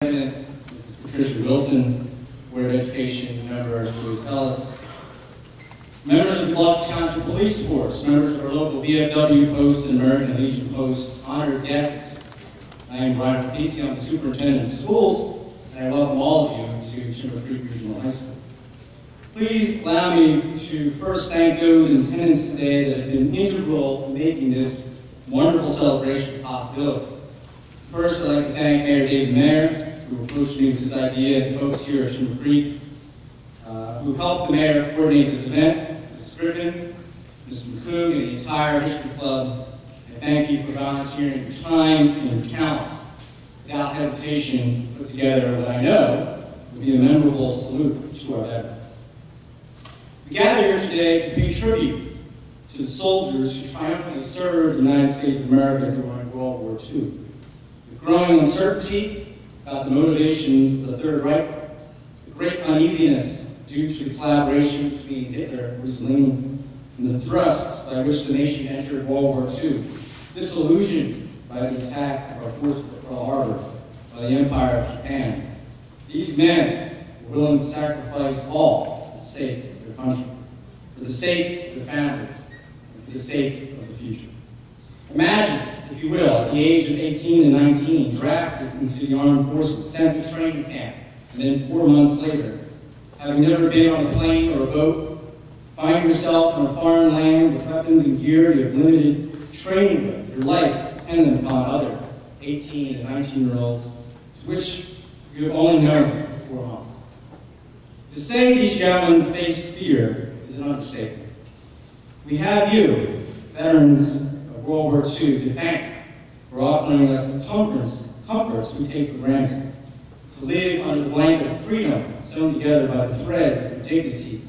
President, Mrs. Patricia Wilson, Board of Education member Louis Ellis, members of the Gloucester Township Police Force, members of our local VFW posts and American Legion posts, honored guests. I am Brian Casey, I'm the Superintendent of Schools, and I welcome all of you to Timber Creek Regional High School. Please allow me to first thank those in attendance today that have been integral in making this wonderful celebration a possibility. First, I'd like to thank Mayor David Mayer, who approached me with this idea, and folks here at Timber Creek, who helped the mayor coordinate this event, Mrs. Griffin, Mr. McCoog, and the entire History Club. And thank you for volunteering your time and your talents. Without hesitation, put together what I know will be a memorable salute to our veterans. We gather here today to pay tribute to the soldiers who triumphantly served the United States of America during World War II. With growing uncertainty about the motivations of the Third Reich, the great uneasiness due to the collaboration between Hitler and Mussolini, and the thrusts by which the nation entered World War II, disillusioned by the attack of our forces at Pearl Harbor by the Empire of Japan, these men were willing to sacrifice all for the sake of their country, for the sake of their families, and for the sake of the future. Imagine, if you will, at the age of 18 and 19, drafted into the armed forces, sent to training camp, and then 4 months later, having never been on a plane or a boat, find yourself in a foreign land with weapons and gear you have limited training with, your life dependent upon other 18 and 19-year-olds, which you have only known for 4 months. To say these gentlemen faced fear is an understatement. We have you, veterans of World War II, to thank for offering us the comforts we take for granted, to live under the blanket of freedom sewn together by the threads of dignity,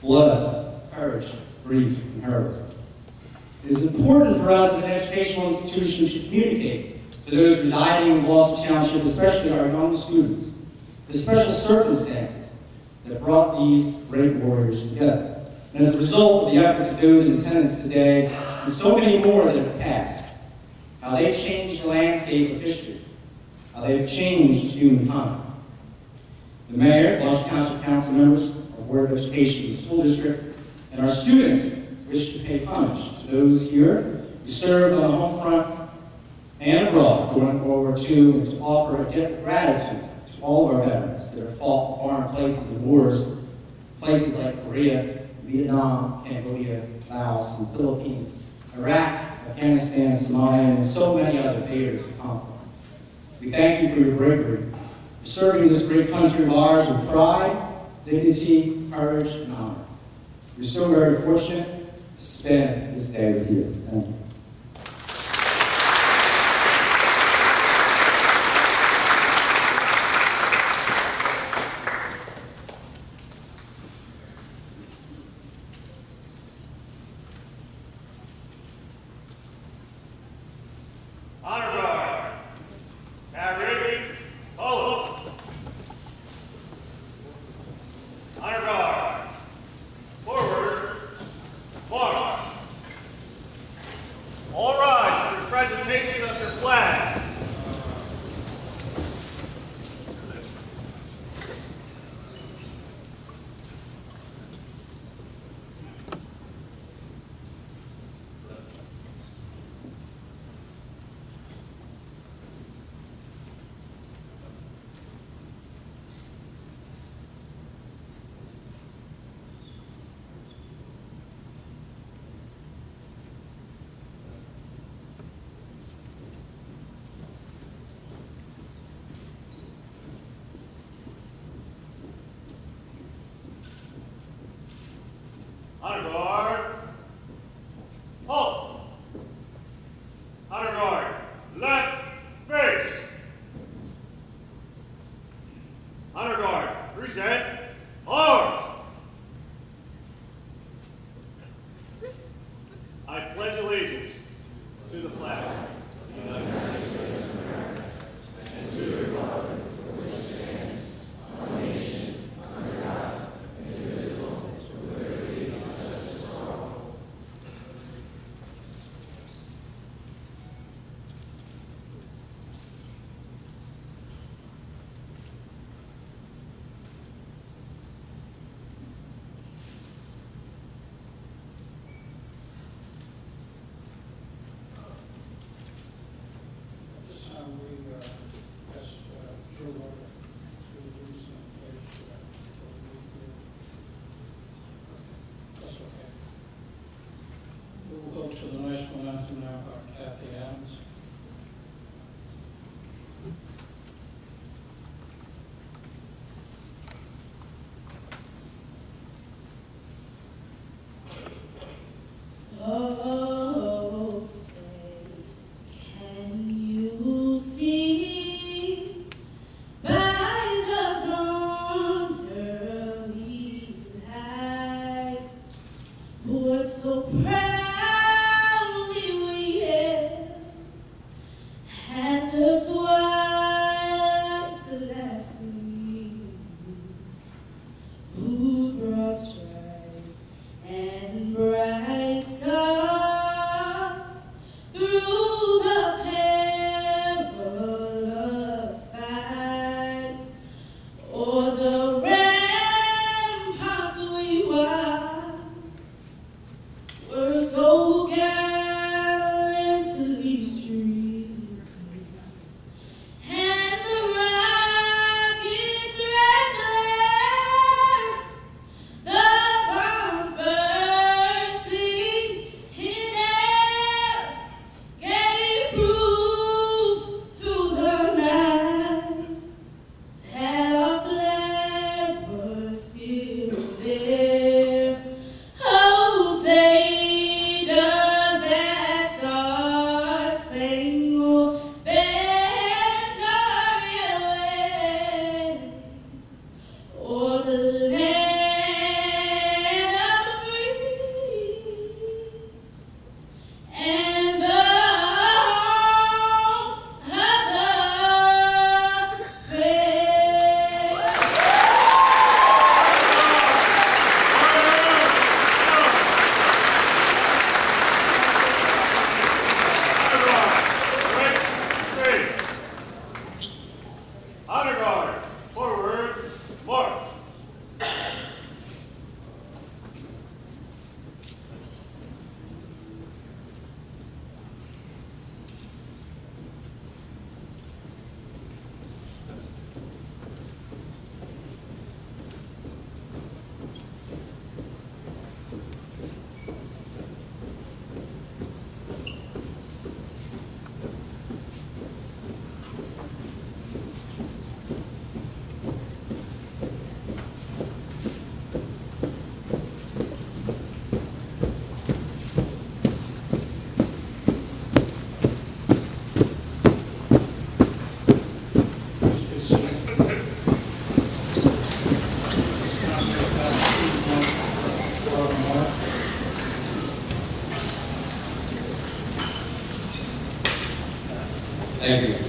blood, courage, grief, and heroism. It is important for us as an educational institution to communicate to those residing in Gloucester Township, especially our young students, the special circumstances that brought these great warriors together. And as a result of the efforts of those in attendance today, and so many more that have passed, how they changed the landscape of history, how they have changed humankind. The mayor, Gloucester Township Council members, our Board of Education, the school district, and our students wish to pay homage to those here who served on the home front and abroad during World War II, and to offer a debt of gratitude to all of our veterans that have fought in foreign places and wars, places like Korea, Vietnam, Cambodia, Laos, and Philippines, Iraq, Afghanistan, Somalia, and so many other theaters of conflict. We thank you for your bravery, for serving this great country of ours with pride, dignity, courage, and honor. We're so very fortunate to spend this day with you. Thank you. Honor guard. Halt. Honor guard. Left face. Honor guard. Present. Arms. I pledge allegiance to the flag of the United States of America and to the republic for which it stands, one nation, under God, indivisible, with liberty and justice for all.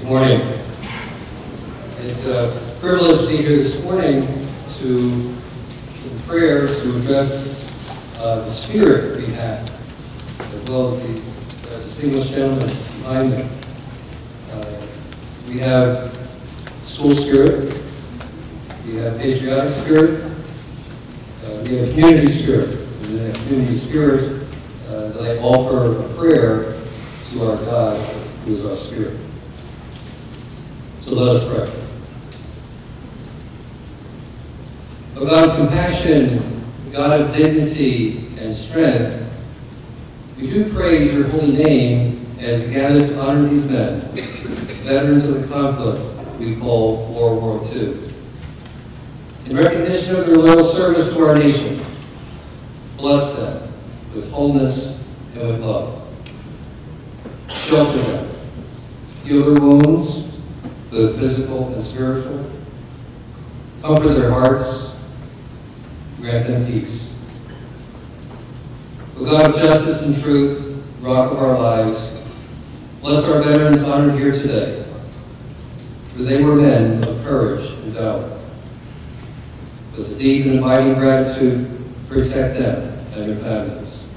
Morning. It's a privilege to be here this morning in prayer to address the spirit we have, as well as these distinguished gentlemen behind me. We have school spirit, we have patriotic spirit, we have community spirit. And in that community spirit, that I offer a prayer to our God, who is our spirit. So let us pray. O God of compassion, God of dignity and strength, we do praise your holy name as we gather to honor these men, veterans of the conflict we call World War II. In recognition of their loyal service to our nation, bless them with wholeness and with love. Shelter them, heal their wounds, both physical and spiritual. Comfort their hearts, grant them peace. O God of justice and truth, rock of our lives, bless our veterans honored here today, for they were men of courage and valor. With a deep and abiding gratitude, protect them and their families.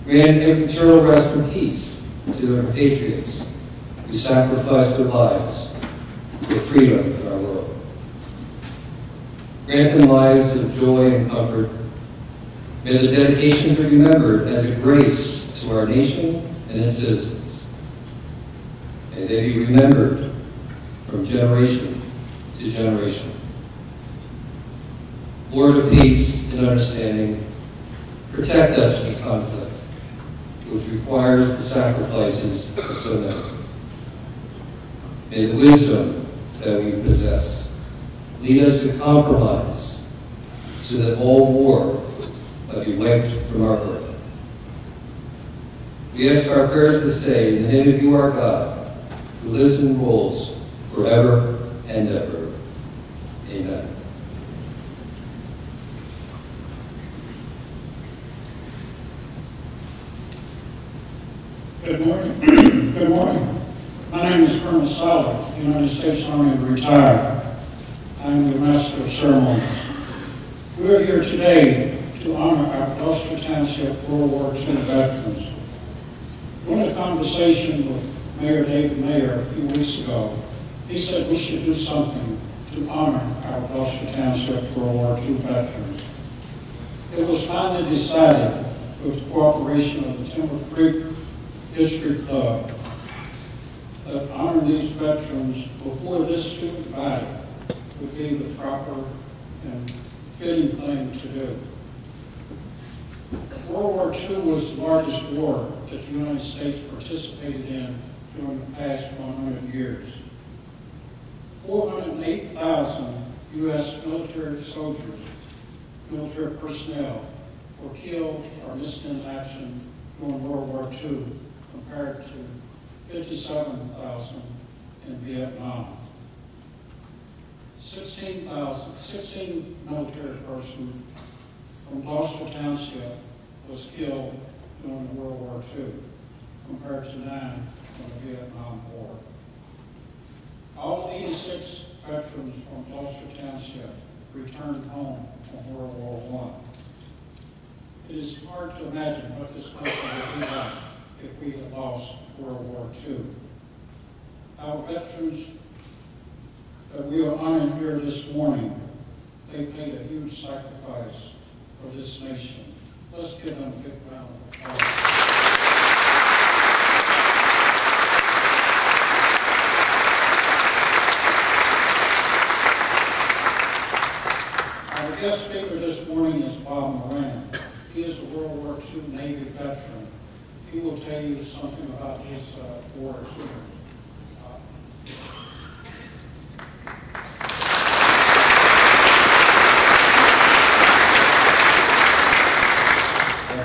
Grant eternal rest and peace to their compatriots who sacrificed their lives for freedom in our world. Grant them lives of joy and comfort. May the dedication be remembered as a grace to our nation and its citizens. May they be remembered from generation to generation. Lord of peace and understanding, protect us from conflict, which requires the sacrifices of so many. May the wisdom that we possess lead us to compromise so that all war might be wiped from our earth. We ask our prayers this day in the name of you, our God, who lives and rules forever and ever. Amen. Good morning. Good morning. My name is Colonel Solid, United States Army retired. I am the Master of Ceremonies. We are here today to honor our Gloucester Township World War II veterans. In a conversation with Mayor David Mayer a few weeks ago, he said we should do something to honor our Gloucester Township World War II veterans. It was finally decided, with the cooperation of the Timber Creek History Club, that honoring these veterans before this student body would be the proper and fitting thing to do. World War II was the largest war that the United States participated in during the past 100 years. 408,000 U.S. military soldiers, military personnel, were killed or missed in action during World War II, compared to 57,000 in Vietnam. 16 military persons from Gloucester Township was killed during World War II, compared to 9 from the Vietnam War. All 86 veterans from Gloucester Township returned home from World War I. It is hard to imagine what this country would be like if we had lost World War II. Our veterans that we are honoring here this morning, they paid a huge sacrifice for this nation. Let's give them a big round of applause. Our guest speaker this morning is Bob Moran. He is a World War II Navy veteran. He will tell you something about his war experience.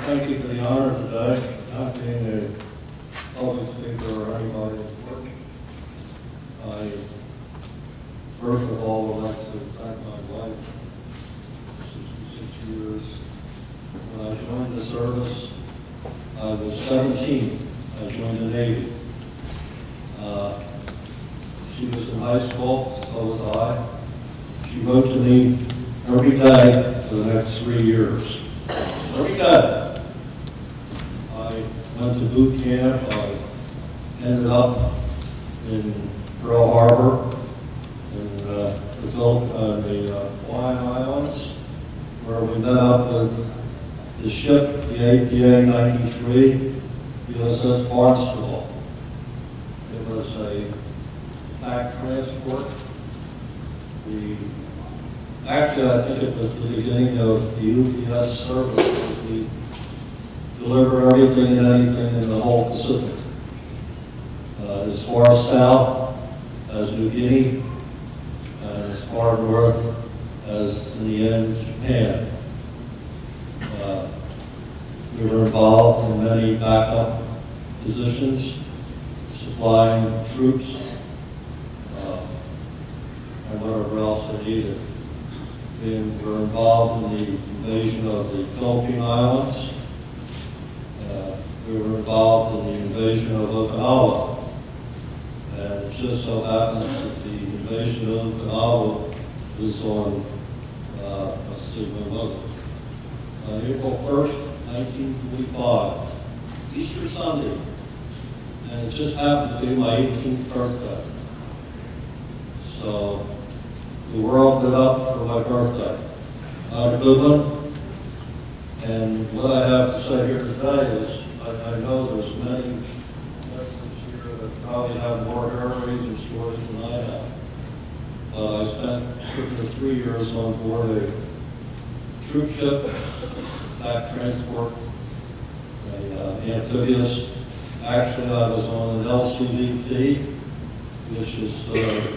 Thank you for the honor today, not being a public speaker or anybody important. I, first of all, would like to thank my wife for 66 years. When I joined the service, I was 17. I joined the Navy. She was in high school, so was I. She wrote to me every day for the next 3 years. Every day. I went to boot camp. I ended up in Pearl Harbor in the Hawaiian Islands, where we met up with the ship, the APA 93, USS Barnstable. It was a attack transport. Actually, I think it was the beginning of the UPS service. We delivered everything and anything in the whole Pacific. As far south as New Guinea, and as far north as, in the end, Japan. We were involved in many backup positions, supplying troops, and whatever else they needed. We were involved in the invasion of the Philippine Islands. We were involved in the invasion of Okinawa. And it just so happens that the invasion of Okinawa was on, let's see, when was it? April 1st, 1945, Easter Sunday. And it just happened to be my 18th birthday. So the world lit up for my birthday. Not a good one. And what I have to say here today is, I know there's many residents here that probably have more hair-raising stories than I have. But I spent 3 years on board a troop ship, attack transport, amphibious. Actually, I was on an LCDP, which is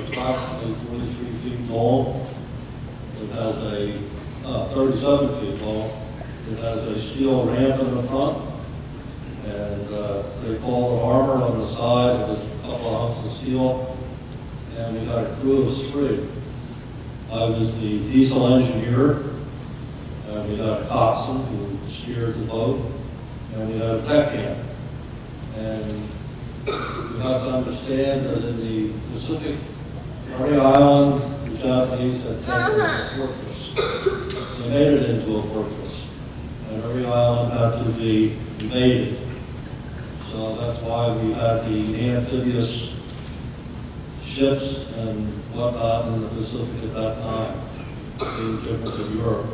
approximately 43 feet long. It has a 37 feet long. It has a steel ramp in the front, and they call it armor on the side. It was a couple of hunks of steel, and we had a crew of 3. I was the diesel engineer, and we had a coxswain who steered the boat, and we had a deckhand. And you have to understand that in the Pacific, every island, the Japanese had taken as a fortress. They made it into a fortress, and every island had to be invaded. So that's why we had the amphibious ships and whatnot in the Pacific at that time, being different than Europe.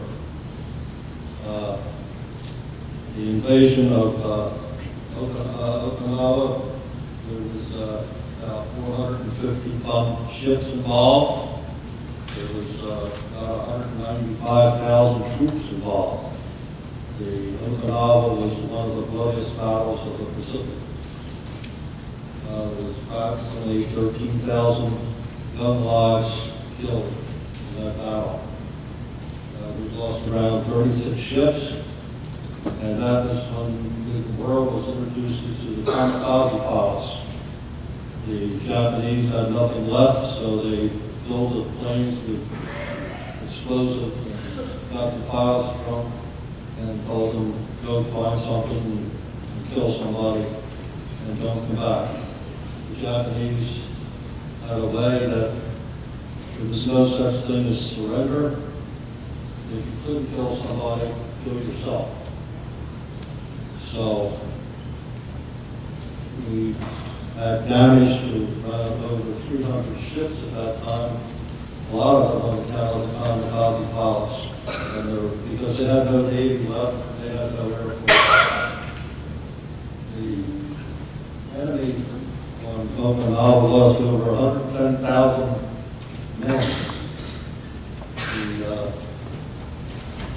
The invasion of Okinawa, there was about 450-ton ships involved. There was about 195,000 troops involved. The Okinawa was one of the bloodiest battles of the Pacific. There was approximately 13,000 gun lives killed in that battle. We lost around 36 ships, and that was when the world was introduced to the kamikaze pilots. The Japanese had nothing left, so they filled the planes with explosive and got the pilots drunk and told them, go find something and kill somebody and don't come back. The Japanese had a way that there was no such thing as surrender. If you couldn't kill somebody, kill yourself. So we had damage to around over 300 ships at that time. A lot of them on account of the kamikaze pilots. And because they had no Navy left, they had no Air Force. The enemy on Okinawa lost over 110,000 men.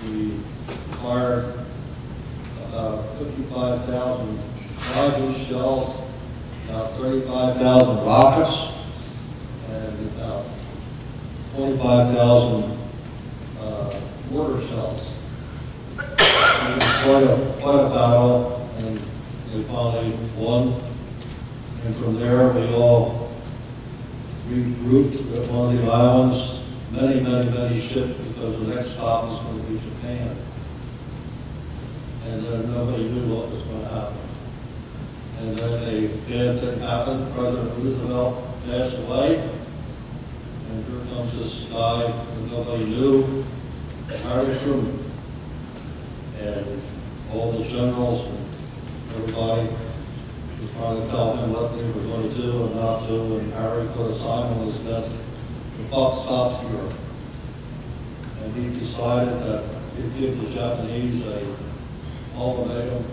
We fired about 55,000 rocket shells, about 35,000 rockets, and about 25,000 mortar shells. It was quite a battle, and we finally won. And from there, we all regrouped at one of the islands, many ships, because the next stop was going to be Japan. And then nobody knew what was going to happen. And then a bad thing happened. President Roosevelt passed away. brings this guy that nobody knew, Harry Truman. And all the generals and everybody was trying to tell him what they were going to do and not do, and Harry put a sign on his desk, "The buck stops here." And he decided that he'd give the Japanese a ultimatum,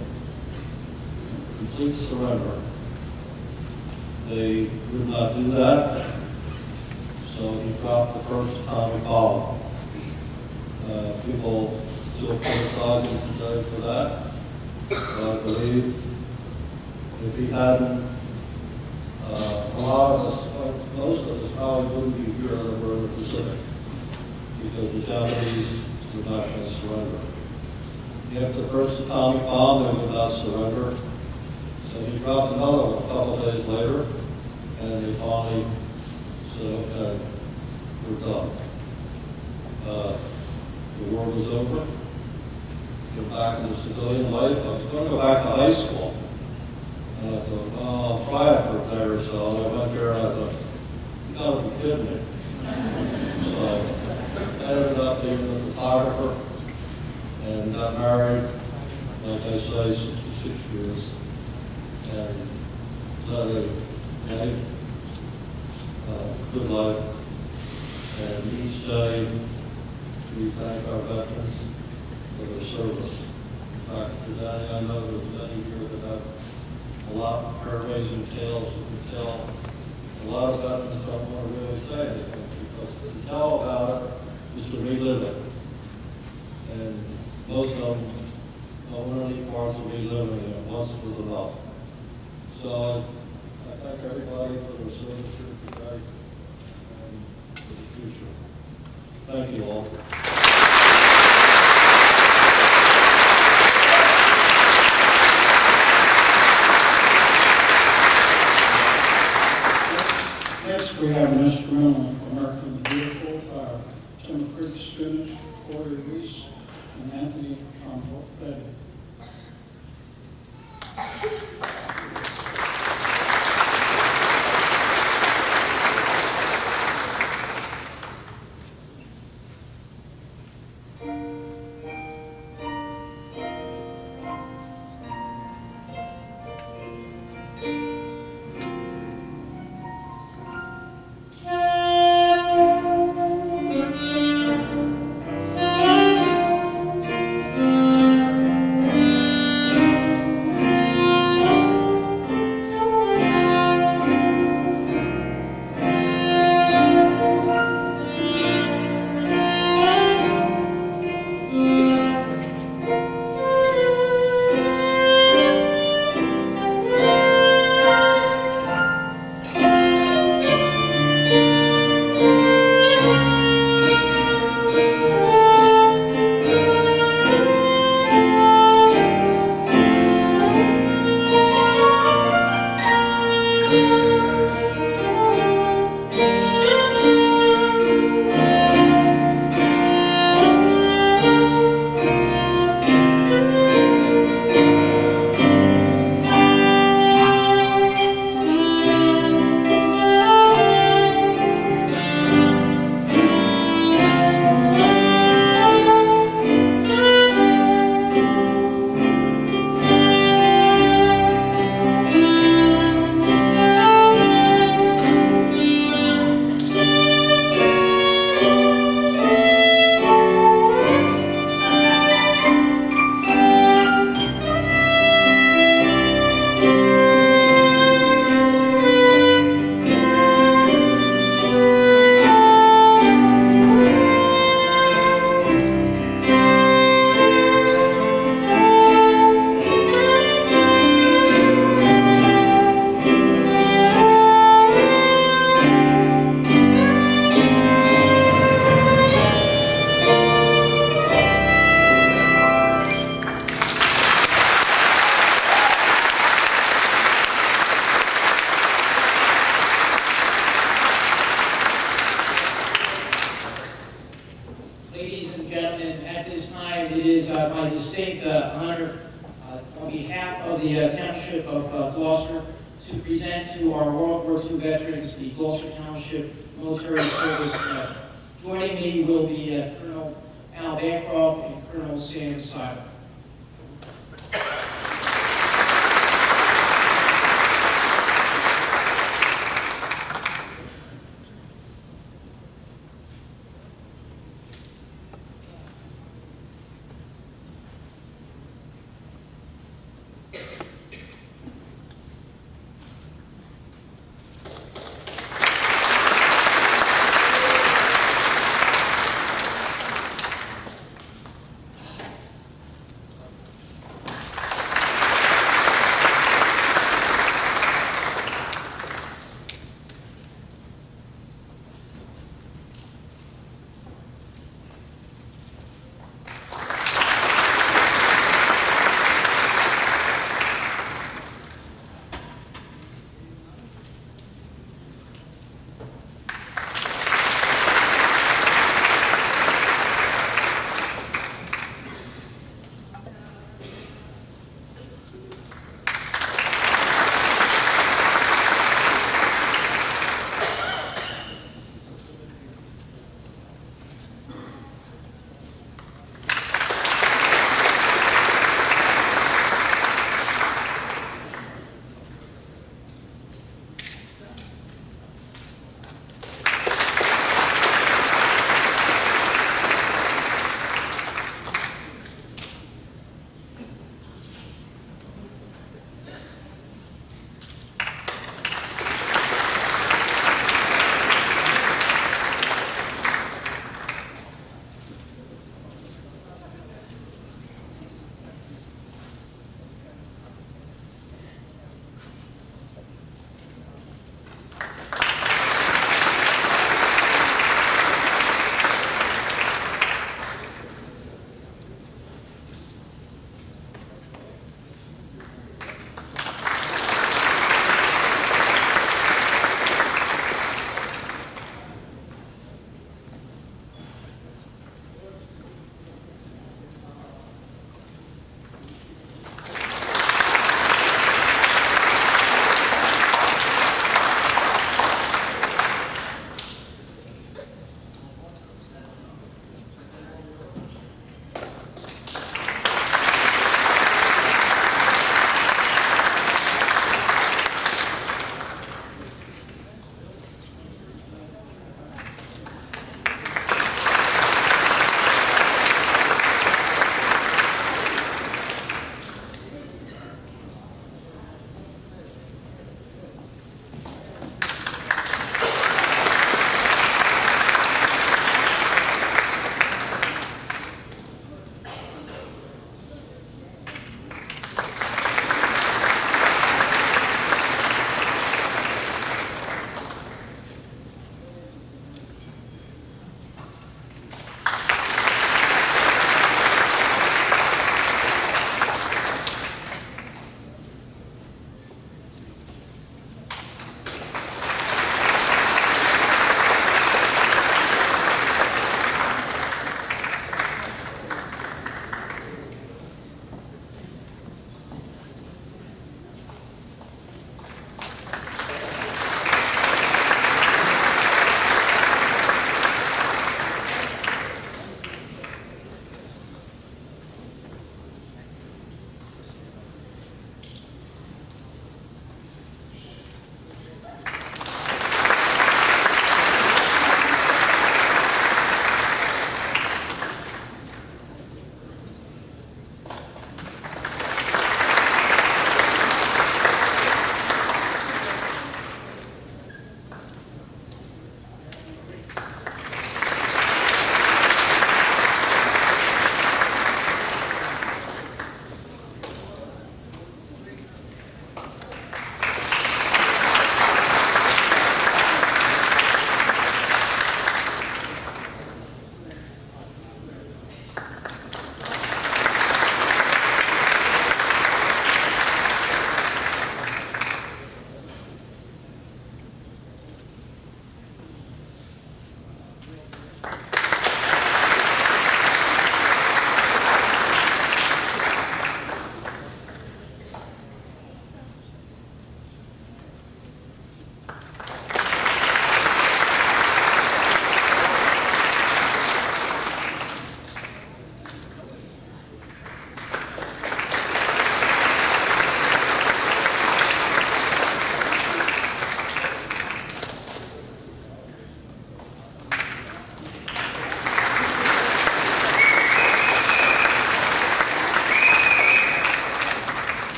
complete surrender. They would not do that, so he dropped the first atomic bomb. People still criticize him today for that, but I believe if he hadn't, a lot of us, most of us probably wouldn't be here that were in the Pacific, because the Japanese were not going to surrender. After the first atomic bomb, they would not surrender. So he dropped another one a couple of days later, and they finally said, "Okay, we're done." The war was over. Get back into civilian life. I was going to go back to high school. And I thought, oh, I'll try it for a day or so. And I went there and I thought, you gotta be kidding me. So I ended up being a photographer and got married, like I say, 66 years. And led a good life. And each day we thank our veterans for their service. In fact, today I know there's many here that have a lot of hair-raising tales that can tell. A lot of veterans don't want to really say anything because to tell about it is to relive it. And most of them don't want any parts of reliving it. Once was enough. So I thank everybody for their service here today and for the future. Thank you all. Next, we have an instrumental American Beautiful by Timber Creek students, Corey Reese and Anthony Tromboletti. My distinct honor on behalf of the Township of Gloucester to present to our World War II veterans the Gloucester Township Military Service Medal. Joining me will be Colonel Al Bancroft and Colonel Sam Seiler.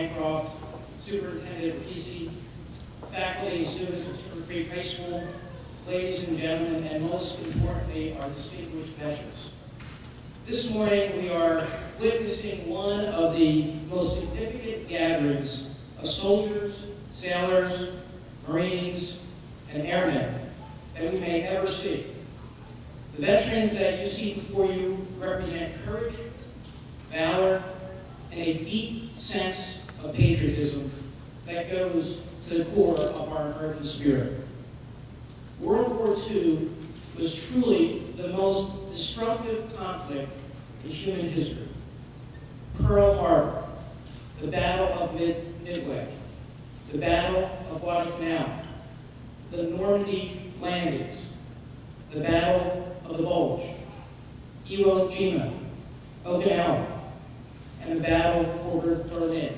Bancroft, Superintendent Pesey, faculty and students of Timber Creek High School, ladies and gentlemen, and most importantly, our distinguished veterans. This morning, we are witnessing one of the most significant gatherings of soldiers, sailors, Marines, and airmen that we may ever see. The veterans that you see before you represent courage, valor, and a deep sense of patriotism that goes to the core of our American spirit. World War II was truly the most destructive conflict in human history. Pearl Harbor, the Battle of Midway, the Battle of Guadalcanal, the Normandy landings, the Battle of the Bulge, Iwo Jima, Okinawa, and the Battle for Berlin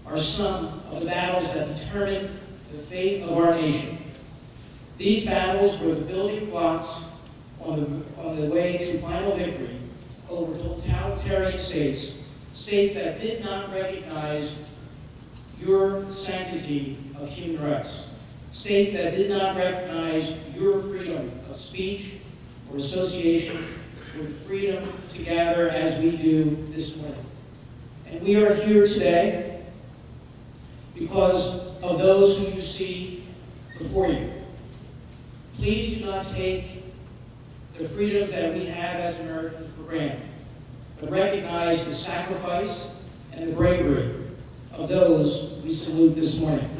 are some of the battles that determined the fate of our nation. These battles were the building blocks on the way to final victory over totalitarian states, states that did not recognize your sanctity of human rights, states that did not recognize your freedom of speech or association, or freedom to gather as we do this morning. And we are here today because of those who you see before you. Please do not take the freedoms that we have as Americans for granted, but recognize the sacrifice and the bravery of those we salute this morning.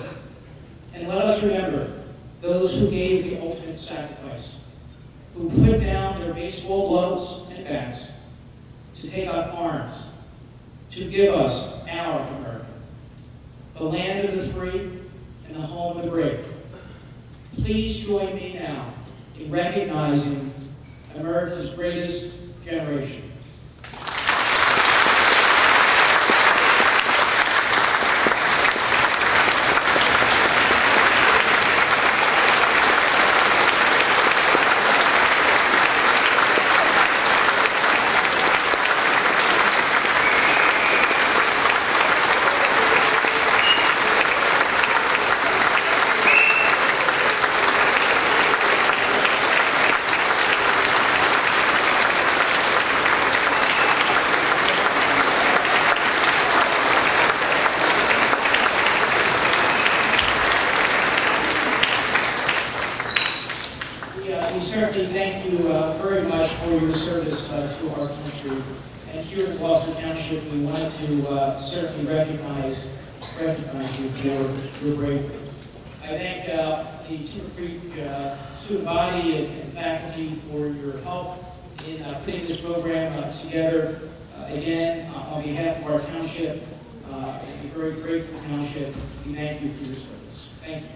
And let us remember those who gave the ultimate sacrifice, who put down their baseball gloves and bats to take up arms, to give us our America, the land of the free and the home of the brave. Please join me now in recognizing America's greatest generation. We certainly thank you very much for your service to our country. And here in Gloucester Township, we wanted to certainly recognize you for your bravery. I thank the Timber Creek student body and faculty for your help in putting this program together. Again, on behalf of our township, a very grateful township, we thank you for your service. Thank you.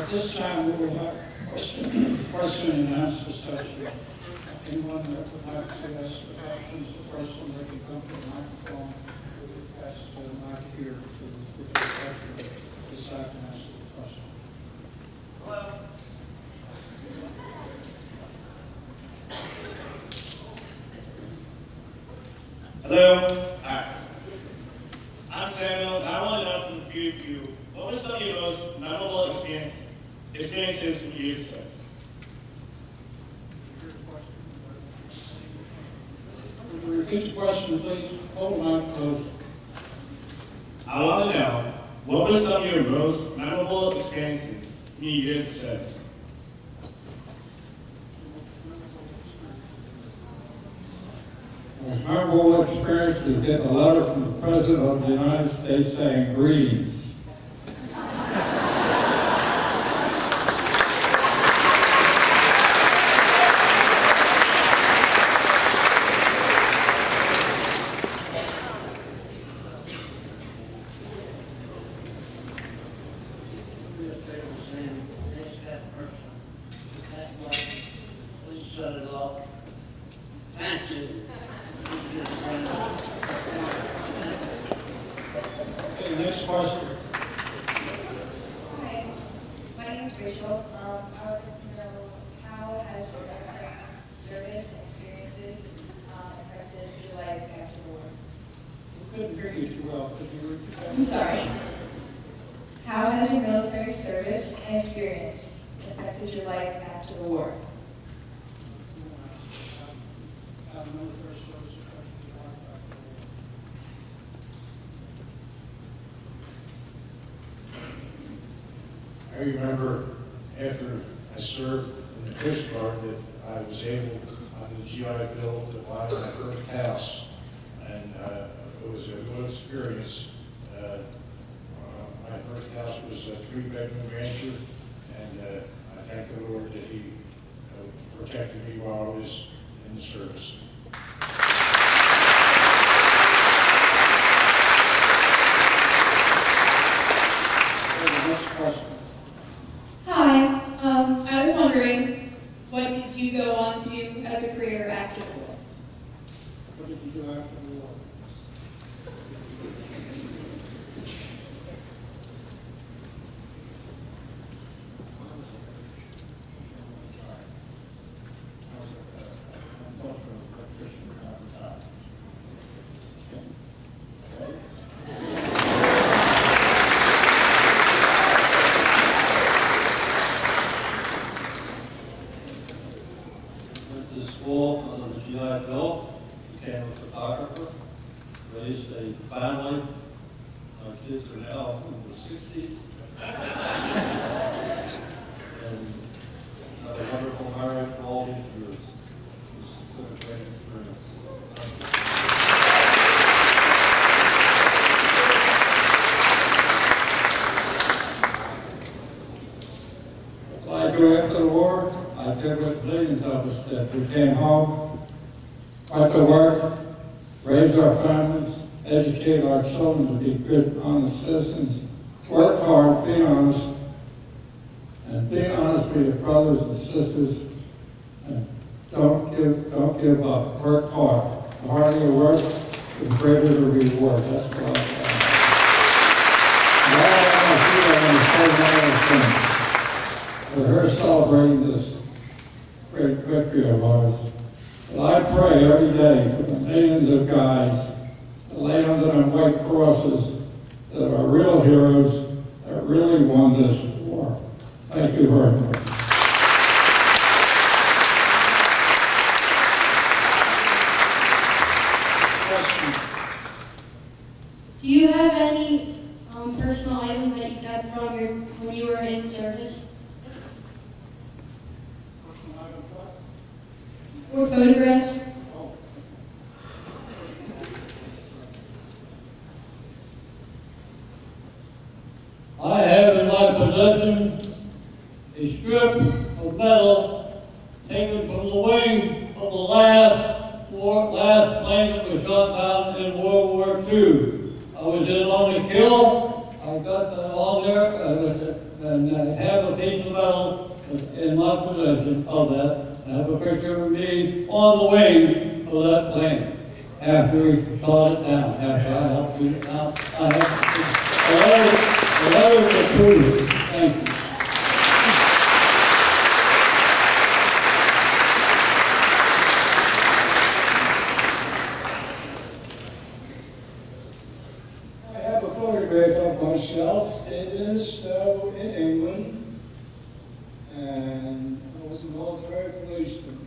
At this time, we will have question and answer session. Anyone that would like to ask the question, they can come to the microphone. We will pass the mic here to the question decide to answer the question. Hello. Hello. Hi. I'm Samuel, and I want to know from a few of you, what were some of your most memorable experiences from your service? Would you repeat the question, please? Hold the mic close. I want to know, what were some of your most memorable experiences from your years of service? Most memorable experience was getting a letter from the President of the United States saying greetings. Thank you. Okay, next question. Hi, my name is Rachel. I would like to know how has your I'm sorry. How has your military service and experience affected your life after the war? I remember after I served in the Coast Guard that I was able, on the GI Bill, to buy my first house. And it was a good experience. My first house was a 3-bedroom rancher, and I thank the Lord that He protected me while I was in the service. Next question. Hi, I was wondering, what did you go on to do as a career after the war? What did you do after the war? Went to school under the GI Bill, became a photographer, raised a family. Our kids are now in their 60s. And had a wonderful marriage for all these years. It was a great experience. Like after the war, I did what millions of us did. We came home, went to work, raised our families, educate our children to be good, honest citizens, work hard, be honest, and be honest with your brothers and sisters, and don't give up. Work hard. The harder you work, the greater the reward. That's what I found. And I want to see that in the thing. For her celebrating this great victory of ours. But I pray every day for the millions of guys that lay under them white crosses that are real heroes that really won this war. Thank you very much. Do you have any personal items that you kept from when you were in service? Or photographs? I have in my possession a strip of metal taken from the wing of the last plane that was shot down in World War II. I was in on the kill. I got that on there, and I have a piece of metal in my possession of that. I have a picture of me on the wing of that plane after we shot it down, after I helped you out. I have a letter to prove it. Thank you. I have a photograph of myself standing in the snow in England, and I was a military policeman.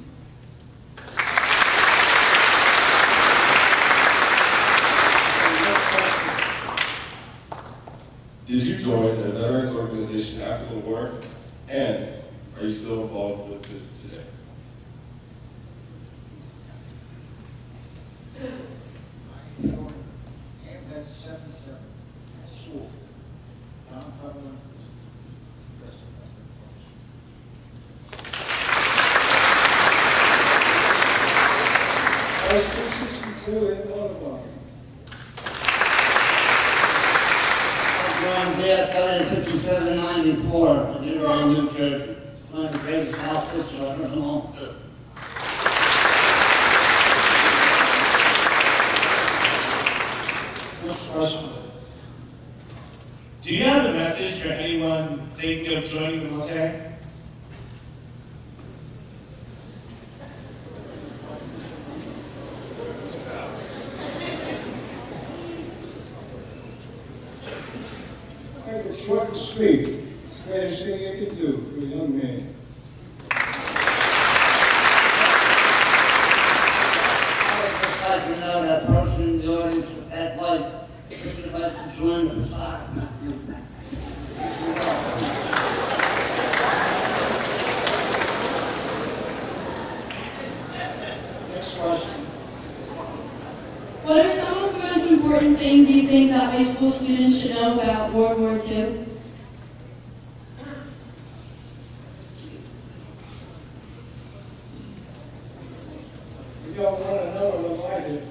Did you join a veterans organization after the war? And are you still involved with it today? That's 77. I swore. Down Cumberland. I was 262 in Baltimore. John Bear, Kelly, 5794, in New Jersey. One of the greatest outfits I've ever known. Next question. Do you have a message for anyone thinking of joining the military? short and sweet. It's the greatest thing you can do for a young man. I'd like to know that person in the audience with that light thinking about some swimming and soccer. Next question. What are some of the most important things you think that high school students should know about World War II? You don't want to know what I did.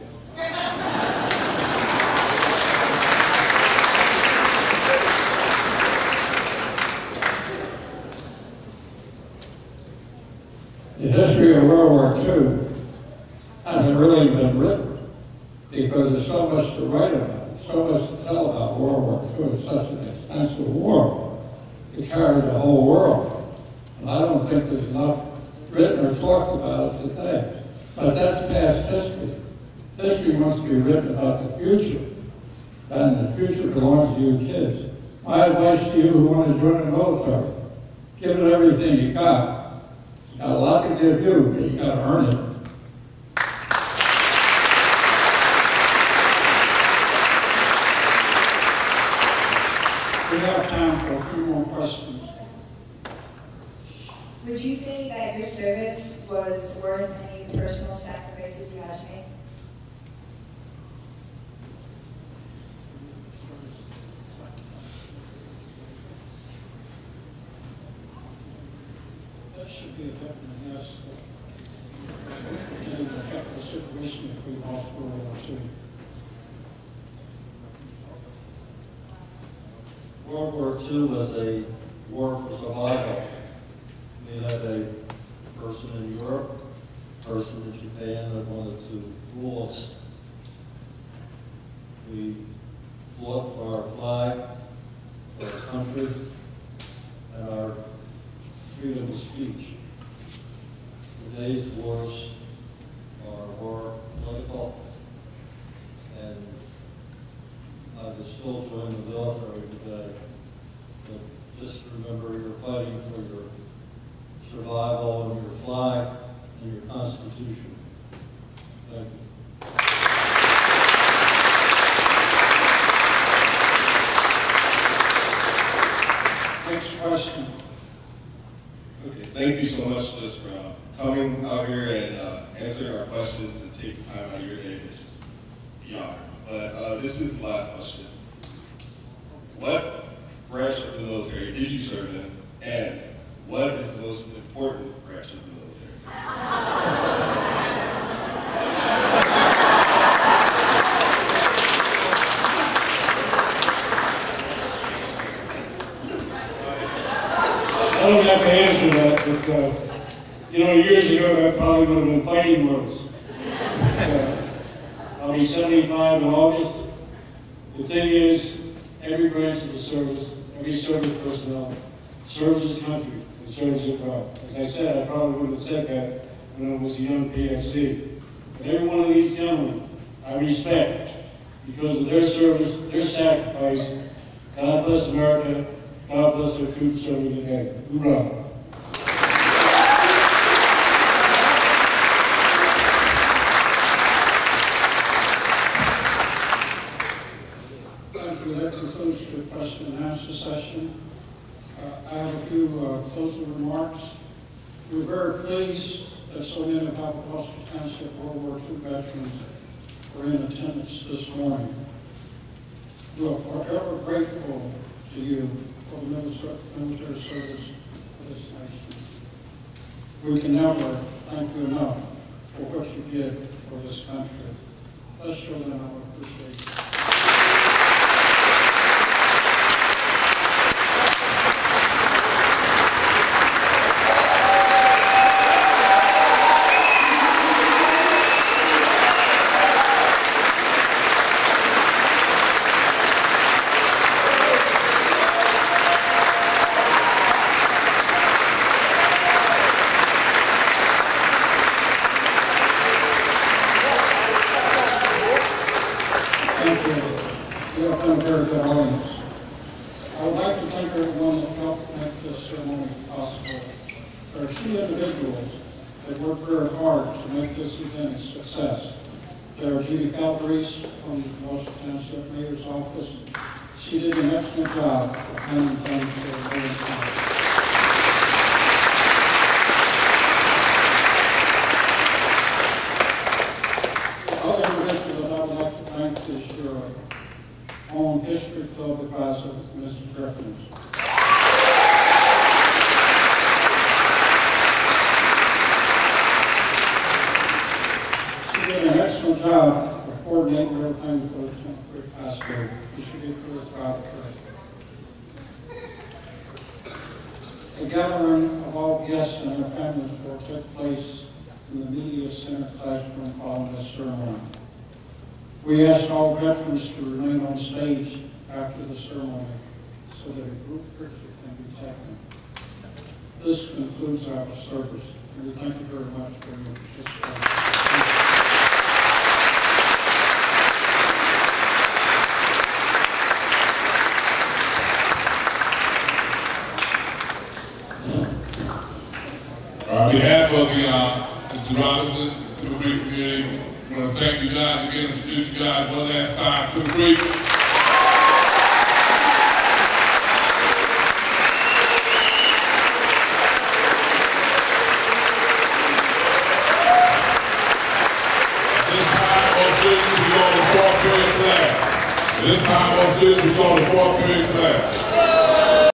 The history of World War II hasn't really been written because there's so much to write about, so much to tell about World War II. It's such an extensive war. It carried the whole world. And I don't think there's enough written or talked about it today. But that's past history. History must be written about the future. And the future belongs to you kids. My advice to you who want to join the military, give it everything you got. It's got a lot to give you, but you got to earn it. We have time for a few more questions. Would you say that your service was worth any personal sacrifices you had to make? That should be a definite yes. Given the helpless situation that we lost World War II. World War II was a war for survival. We had a person in Europe, a person in Japan that wanted to rule us. We fought for our flag, for our country, and our freedom of speech. Today's wars are more political, and I would still join the military today. But just remember, you're fighting for your survival and your flag and your Constitution. Thank you. Next question. Okay, thank you so much just for coming out here and answering our questions and taking time out of your day to just be honored. But this is the last question. What branch of the military did you serve in, and what is the most important branch of the military? I don't have to answer that, but years ago that probably would have been fighting words. I'll be 75 in August. The thing is, every branch of the service, every service personnel serves his country and serves it well. As I said, I probably wouldn't have said that when I was a young PFC. But every one of these gentlemen, I respect because of their service, their sacrifice. God bless America. God bless our troops serving today. Hoorah. Thank you. That concludes the question and answer session. I have a few closing remarks. We're very pleased that so many of our Gloucester Township World War II veterans were in attendance this morning. We are forever grateful to you for the military service of this nation. We can never thank you enough for what you did for this country. Let's show them our appreciation. Thank you. You have been a very good audience. I would like to two individuals that worked very hard to make this event a success. There are Judy Calabrese from the Gloucester Township Mayor's Office. She did an excellent job of handling things for the mayor's office. The other individual that I would like to thank is your own History Club advisor, Mrs. Griffin. She did an excellent job of coordinating everything for the 10th grade high school. You should be very proud of her. A gathering of all guests and their families will take place in the Media Center classroom following this ceremony. We ask all veterans to remain on stage after the ceremony so that a group picture can be taken. This concludes our service, and we thank you very much for your participation. On behalf of the Mr. Robinson, to the Greek community, I want to thank you guys again, introduce you guys one last time to the Greek. This time, all students will go to 4th period class. This time, all students will go to 4th period class.